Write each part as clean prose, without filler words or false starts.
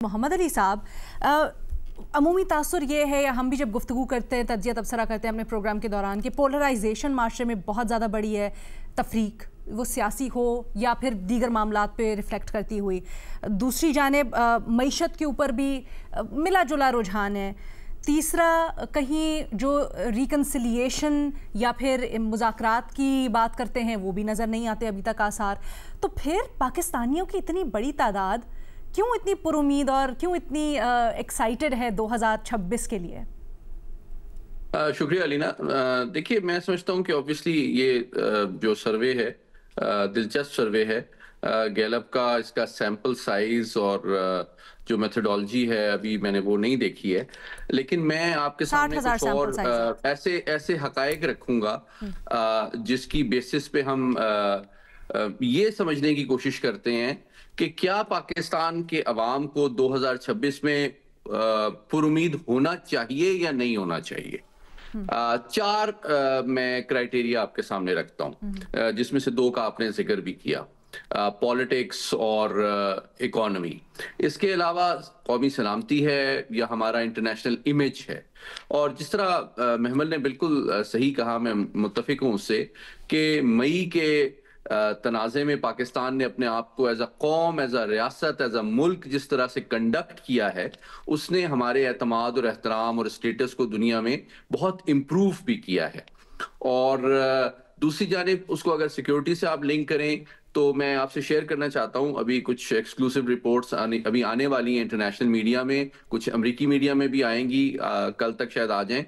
मोहम्मद अली साहब, अमूमी तासुर ये है, या हम भी जब गुफ्तगू करते हैं, तज्जिया तबसरा करते हैं अपने प्रोग्राम के दौरान, कि पोलराइजेशन माशरे में बहुत ज़्यादा बढ़ी है। तफरीक वो सियासी हो या फिर दीगर मामलात पे रिफ्लेक्ट करती हुई। दूसरी जानिब मईशत के ऊपर भी मिला जुला रुझान है। तीसरा, कहीं जो रिकन्सिलिएशन या फिर मुज़ाकरात की बात करते हैं वो भी नज़र नहीं आते अभी तक आसार। तो फिर पाकिस्तानियों की इतनी बड़ी तादाद क्यों इतनी पुरुमीद और क्यों इतनी एक्साइटेड है 2026 के लिए? शुक्रिया अलीना। देखिए, मैं समझता हूँ कि ऑब्वियसली ये जो सर्वे है दिलचस्प सर्वे है। गैलप का इसका सैंपल साइज और जो मेथोडोलॉजी है अभी मैंने वो नहीं देखी है, लेकिन मैं आपके सामने कुछ और ऐसे हकायक रखूंगा जिसकी बेसिस पे हम ये समझने की कोशिश करते हैं कि क्या पाकिस्तान के अवाम को 2026 में पुरुमीद होना चाहिए या नहीं होना चाहिए। चार मैं क्राइटेरिया आपके सामने रखता हूं, जिसमें से दो का आपने जिक्र भी किया, पॉलिटिक्स और इकोनॉमी। इसके अलावा कौमी सलामती है या हमारा इंटरनेशनल इमेज है। और जिस तरह महमल ने बिल्कुल सही कहा, मैं मुत्तफिक हूं उससे, कि मई के तनाज़े में पाकिस्तान ने अपने आप को एज अ कौम, एज अ रियासत, एज अ मुल्क जिस तरह से कंडक्ट किया है, उसने हमारे एतमाद और एहतराम और स्टेटस को दुनिया में बहुत इम्प्रूव भी किया है। और दूसरी जानिब उसको अगर सिक्योरिटी से आप लिंक करें तो मैं आपसे शेयर करना चाहता हूं, अभी कुछ एक्सक्लूसिव रिपोर्ट्स अभी आने वाली हैं इंटरनेशनल मीडिया में, कुछ अमेरिकी मीडिया में भी आएंगी, कल तक शायद आ जाएं,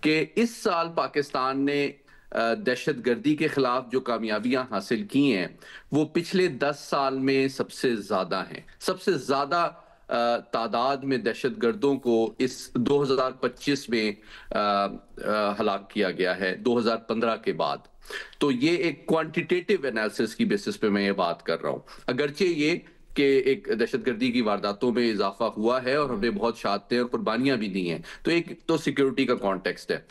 कि इस साल पाकिस्तान ने दहशत गर्दी के खिलाफ जो कामयाबियां हासिल की हैं वो पिछले 10 साल में सबसे ज्यादा हैं। सबसे ज्यादा तादाद में दहशत गर्दों को इस 2025 में हलाक किया गया है 2015 के बाद। तो ये एक क्वांटिटेटिव एनालिसिस की बेसिस पे मैं ये बात कर रहा हूं, अगरचे ये कि एक दहशतगर्दी की वारदातों में इजाफा हुआ है और हमने बहुत शहादतें और कुर्बानियां भी दी हैं। तो एक तो सिक्योरिटी का कॉन्टेक्स्ट है।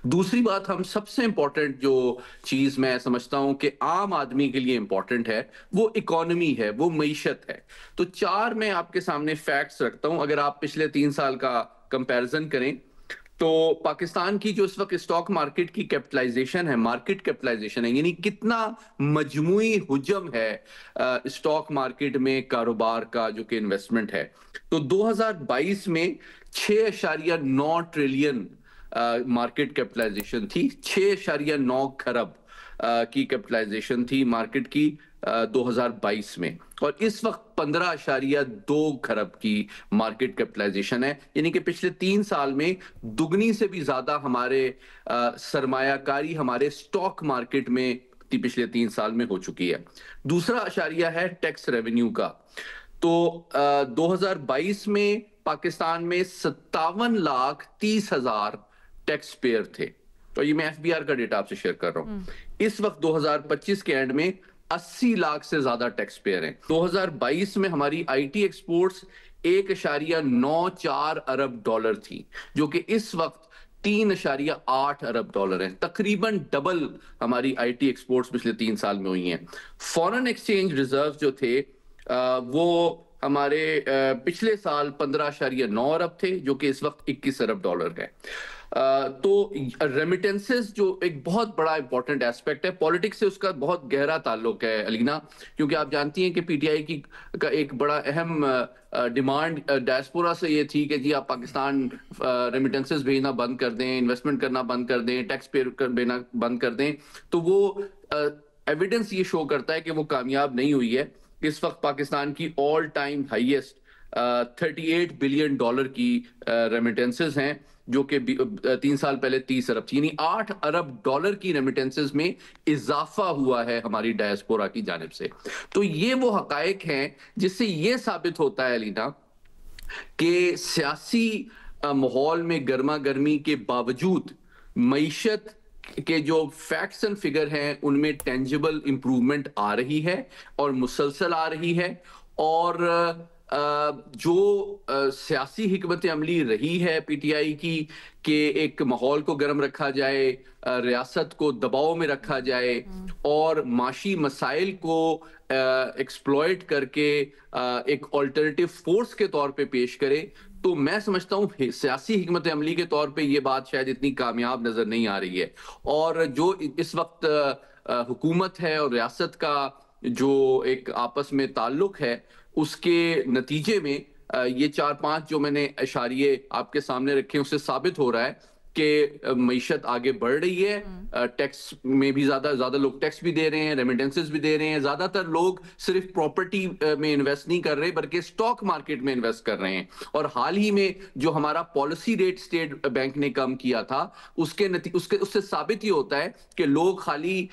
दूसरी बात, हम सबसे इंपॉर्टेंट जो चीज मैं समझता हूं कि आम आदमी के लिए इंपॉर्टेंट है, वो इकोनॉमी है, वो मईशत है। तो चार मैं आपके सामने फैक्ट्स रखता हूं। अगर आप पिछले 3 साल का कंपैरिजन करें तो पाकिस्तान की जो इस वक्त स्टॉक मार्केट की कैपिटलाइजेशन है, मार्केट कैपिटलाइजेशन है, यानी कितना मजमुई हुजम है स्टॉक मार्केट में कारोबार का, जो कि इन्वेस्टमेंट है, तो 2022 में 6.9 ट्रिलियन मार्केट कैपिटलाइजेशन थी। 6.9 खरब की कैपिटलाइजेशन थी मार्केट की 2022 में, और इस वक्त 15.2 खरब की मार्केट कैपिटलाइजेशन है। यानी कि पिछले 3 साल में दुगनी से भी ज्यादा हमारे सरमायाकारी हमारे स्टॉक मार्केट में पिछले 3 साल में हो चुकी है। दूसरा अशारिया है टैक्स रेवेन्यू का। तो 2022 में पाकिस्तान में 57,30,000 टैक्स पेयर थे। तो ये मैं एफबीआर का डेटा आपसे शेयर कर रहा हूं। इस वक्त 2025 के एंड में 80 लाख से ज्यादा टैक्स पेयर हैं। 2022 में हमारी आईटी एक्सपोर्ट्स 1.94 अरब डॉलर थी, जो कि इस वक्त 3.8 अरब डॉलर है। तकरीबन डबल हमारी आईटी एक्सपोर्ट्स पिछले 3 साल में हुई हैं। फॉरेन एक्सचेंज रिजर्व जो थे वो हमारे पिछले साल 15.9 अरब थे, जो कि इस वक्त 21 अरब डॉलर है। तो रेमिटेंसेस जो एक बहुत बड़ा इंपॉर्टेंट एस्पेक्ट है, पॉलिटिक्स से उसका बहुत गहरा ताल्लुक है अलीना, क्योंकि आप जानती हैं कि पीटीआई की का एक बड़ा अहम डिमांड डायस्पोरा से ये थी कि जी आप पाकिस्तान रेमिटेंसेस भेजना बंद कर दें, इन्वेस्टमेंट करना बंद कर दें, टैक्स पे देना बंद कर दें। तो वो एविडेंस ये शो करता है कि वो कामयाब नहीं हुई है। इस वक्त पाकिस्तान की all time highest 38 billion dollar की रेमिटेंसेस हैं, जो कि 3 साल पहले 30 अरब थी। यानी 8 अरब डॉलर की रेमिटेंसेस में इजाफा हुआ है हमारी डायस्पोरा की जानिब से। तो ये वो हकायक हैं जिससे ये साबित होता है अलीना कि सियासी माहौल में गर्मा गर्मी के बावजूद मईशत के जो फैक्ट्स एंड फिगर हैं उनमें टेंजिबल इंप्रूवमेंट आ रही है और मुसलसल आ रही है। और جو سیاسی حکمت عملی رہی ہے پی ٹی آئی کی کہ ایک ماحول کو گرم رکھا جائے، ریاست کو دباؤ میں رکھا جائے اور معاشی مسائل کو ایکسپلوئٹ کر کے ایک آلٹرنیٹیو فورس کے طور پہ پیش کرے، تو میں سمجھتا ہوں سیاسی حکمت عملی کے طور پہ یہ بات شاید اتنی کامیاب نظر نہیں آ رہی ہے. اور جو اس وقت حکومت ہے اور ریاست کا جو ایک آپس میں تعلق ہے، اس کے نتیجے میں یہ 4-5 جو میں نے اشاریے آپ کے سامنے رکھے اس سے ثابت ہو رہا ہے کہ معیشت آگے بڑھ رہی ہے، ٹیکس میں بھی زیادہ لوگ ٹیکس بھی دے رہے ہیں، ریمیٹنسز بھی دے رہے ہیں، زیادہ تر لوگ صرف پراپرٹی میں انویسٹ نہیں کر رہے بلکہ سٹاک مارکیٹ میں انویسٹ کر رہے ہیں. اور حال ہی میں جو ہمارا پالیسی ریٹ سٹیٹ بینک نے کم کیا تھا، اس سے ثابت یہ ہوتا ہے کہ لوگ خالی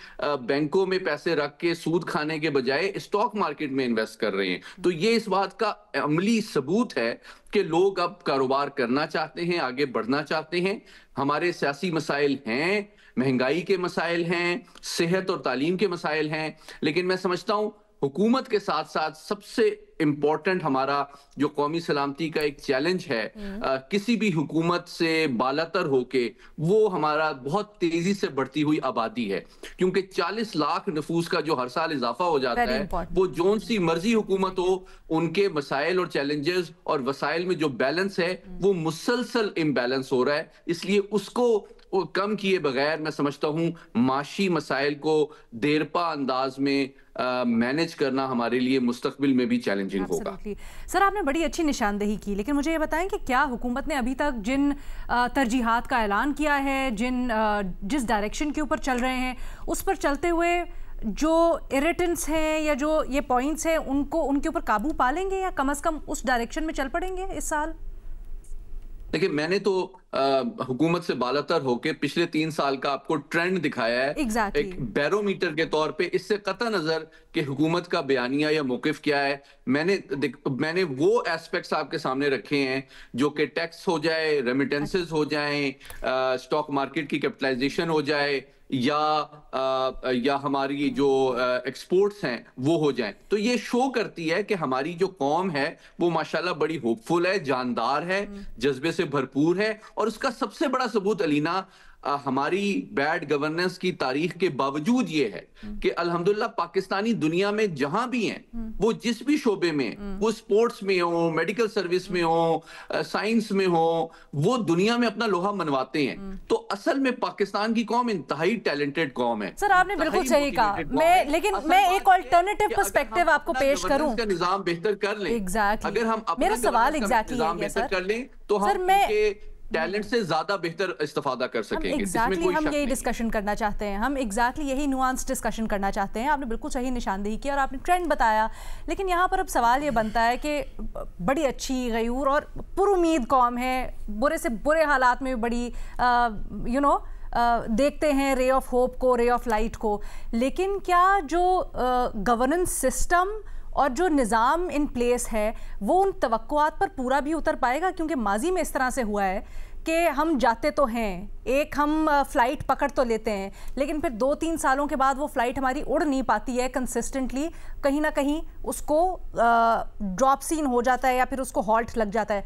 بینکوں میں پیسے رکھ کے سود کھانے کے بجائے سٹاک مارکیٹ میں انویسٹ کر رہے ہیں. تو یہ اس بات کا عملی ثبوت ہے کہ لوگ اب کاروبار کرنا چاہتے ہیں، آگے بڑھنا چاہتے ہیں. ہمارے سیاسی مسائل ہیں، مہنگائی کے مسائل ہیں، صحت اور تعلیم کے مسائل ہیں، لیکن میں سمجھتا ہوں حکومت کے ساتھ ساتھ سب سے امپورٹنٹ ہمارا جو قومی سلامتی کا ایک چیلنج ہے، کسی بھی حکومت سے بالاتر ہو کے، وہ ہمارا بہت تیزی سے بڑھتی ہوئی آبادی ہے. کیونکہ 40 لاکھ نفوس کا جو ہر سال اضافہ ہو جاتا ہے، وہ جون سی مرضی حکومت ہو، ان کے مسائل اور چیلنجز اور وسائل میں جو بیلنس ہے وہ مسلسل امبیلنس ہو رہا ہے. اس لیے اس کو کم کیے بغیر میں سمجھتا ہوں معاشی مسائل کو دیرپا انداز میں مینج کرنا ہمارے لیے مستقبل میں بھی چیلنجنگ ہوگا. سر، آپ نے بڑی اچھی نشاندہی کی، لیکن مجھے یہ بتائیں کہ کیا حکومت نے ابھی تک جن ترجیحات کا اعلان کیا ہے، جس ڈائریکشن کے اوپر چل رہے ہیں، اس پر چلتے ہوئے جو ایریٹنٹس ہیں یا جو یہ پوائنٹس ہیں ان کے اوپر قابو پا لیں گے یا کم از کم اس ڈائریکشن میں چل پڑیں گے اس سال؟ دیکھیں، میں نے تو حکومت سے بالاتر ہو کے پچھلے 3 سال کا آپ کو ٹرینڈ دکھایا ہے ایک بیرومیٹر کے طور پہ. اس سے قطع نظر کہ حکومت کا بیانیہ یا موقف کیا ہے، میں نے وہ ایسپیکٹس آپ کے سامنے رکھے ہیں جو کہ ٹیکس ہو جائے، ریمیٹنسز ہو جائیں، سٹاک مارکیٹ کی کیپٹلائزیشن ہو جائے، یا ہماری جو ایکسپورٹس ہیں وہ ہو جائیں. تو یہ شو کرتی ہے کہ ہماری جو قوم ہے وہ ماشاءاللہ بڑی ہوپ فل ہے، جاندار ہے، جذبے سے بھرپور ہے. اور اس کا سب سے بڑا ثبوت علینا ہماری بیڈ گورننس کی تاریخ کے باوجود یہ ہے کہ الحمدللہ پاکستانی دنیا میں جہاں بھی ہیں، وہ جس بھی شعبے میں، وہ سپورٹس میں ہوں، میڈیکل سروس میں ہوں، سائنس میں ہوں، وہ دنیا میں اپنا لوہا منواتے ہیں. تو اصل میں پاکستان کی قوم انتہائی ٹیلنٹڈ قوم ہے. سر، آپ نے بالکل صحیح کہا، لیکن میں ایک آلٹرنیٹو پرسپیکٹیو آپ کو پیش کروں. کا نظام بہتر کر لیں، اگر ہم اپنا نظام بہتر کر لیں تو ہم ٹیلنٹ سے زیادہ بہتر استفادہ کر سکیں گے. ہم یہی ڈسکشن کرنا چاہتے ہیں، ہم یہی نوانس ڈسکشن کرنا چاہتے ہیں. آپ نے بالکل صحیح نشاندہی کی اور آپ نے ٹرینڈ بتایا، لیکن یہاں پر اب سوال یہ بنتا ہے کہ بڑی اچھی، غیور اور پر امید قوم ہے، برے سے برے حالات میں بڑی دیکھتے ہیں رے آف ہوپ کو، رے آف لائٹ کو. لیکن کیا جو گورننس سسٹم اور جو نظام ان پلیس ہے وہ ان توقعات پر پورا بھی اتر پائے گا؟ کیونکہ ماضی میں اس طرح سے ہوا ہے کہ ہم جاتے تو ہیں، ہم فلائٹ پکڑ تو لیتے ہیں، لیکن پھر 2-3 سالوں کے بعد وہ فلائٹ ہماری اڑ نہیں پاتی ہے کنسسٹنٹلی، کہیں نہ کہیں اس کو ڈراپ سین ہو جاتا ہے یا پھر اس کو ہالٹ لگ جاتا ہے.